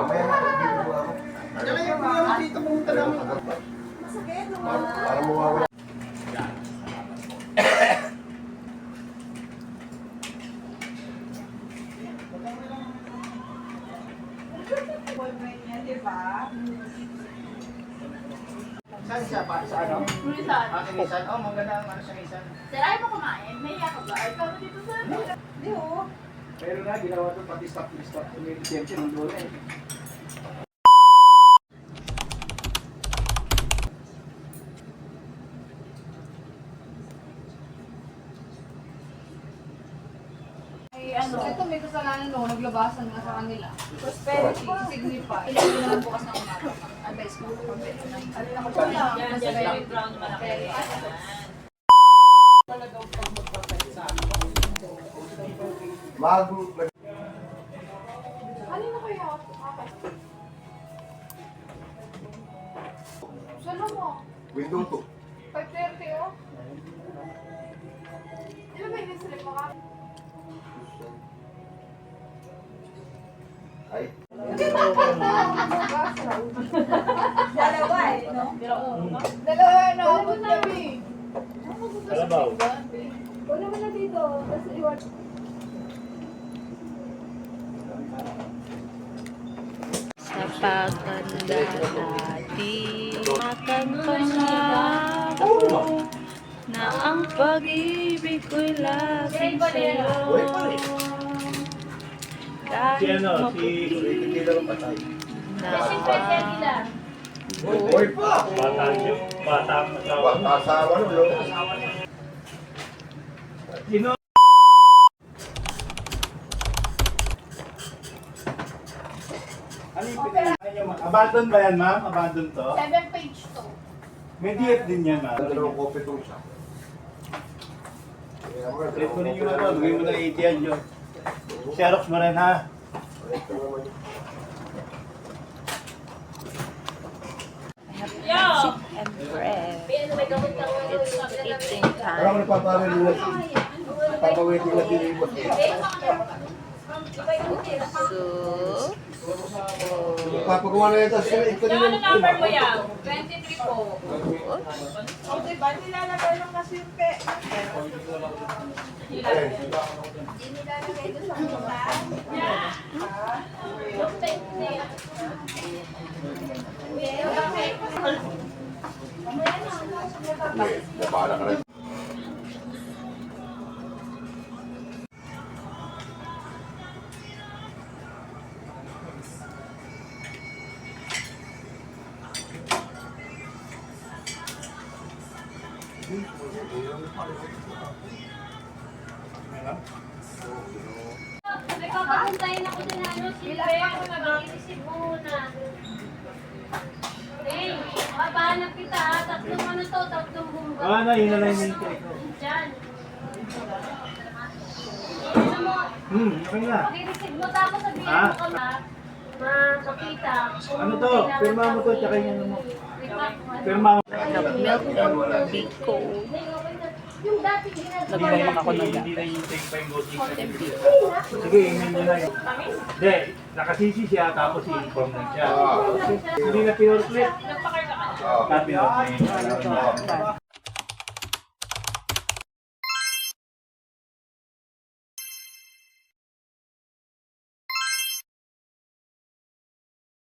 Mamaya na, bibili mo ako. Tsaka yung mga dito pumunta namin. Masakit no? Para mawawala. Boyfriend niya, di ba? Saan siya pa? Sa ano? Luisan. Kinisan? Oh, maganda ang ano sa kinisan. Sir, ayaw mo kumain? May iya ka ba? Ay, kamo dito sa Di oh. Pero na, ginawa ito pati stop. Siyempre, nung doon eh. Ay, ano? Ito may kasalanan no, naglabasan nga sa kanila. Prosperity. Signify. Ilan mo lang bukas ng umaga. Advice ko. Alin ako pa lang. Yan, dyan lang yung brown malaki. Kanina kaya ako? Saan mo? Window 5:30 oh. Di ba may in-sleep mo ka? Ay. Dalawa eh, no? Dalawa na abot kami. Kalabaw. Wala mo na dito. Tapos iwan. Sa pagkanda natin, makan pangako na ang pag-ibig ko'y laging sa'yo. Si Kahit ano, si Hindi na lang patay. Siyempre, siya nila. Hoy pa! bata niyo, bata ang asawa. Asawa nun, no? Sino? Ano yung pinakain niyo? Abandon ba yan, ma'am? Abandon to? 7 page to. May DF din yan, ma'am. Dalawang kopi itong siya. Trip mo ninyo na to. Gawin mo na 80 yan yun. Xerox mo rin, ha? Yo! and bread. Ano may gamot ka mo? It's eating Parang time. nagpapawin na papawaiting na tinibot. So, Papagawa na ito. Ito Yung ano number mo yan? 23 po. O, di ba? Nilalagay lang kasi yung pe. Hindi nilalagay doon sa mukha. Yung time na yan. Nabala ka rin. May papapuntahin ako dyan ano, silpe. Mag-iisip mo muna. Eh, papahanap kita ha. Tatlong ano to, tatlong bumba. Ah, na, yun na lang yung hintay ko. Dyan. Ano mo, Okay na. pag-iisip mo tapos sabihin Ah. mo ka makakita. Ano to? Pirma mo to, tsaka yung ano mo. Pirma. Pirma mo. milk and biko. Yung dati ginagawa. Nagmamang ako ng Hindi na yung take pa yung voting sa TV. Sige, ingin nyo na yun. Hindi, nakasisi siya, tapos i-inform na siya. Hindi na pure clip. Nagpakarga ka. Sabi na.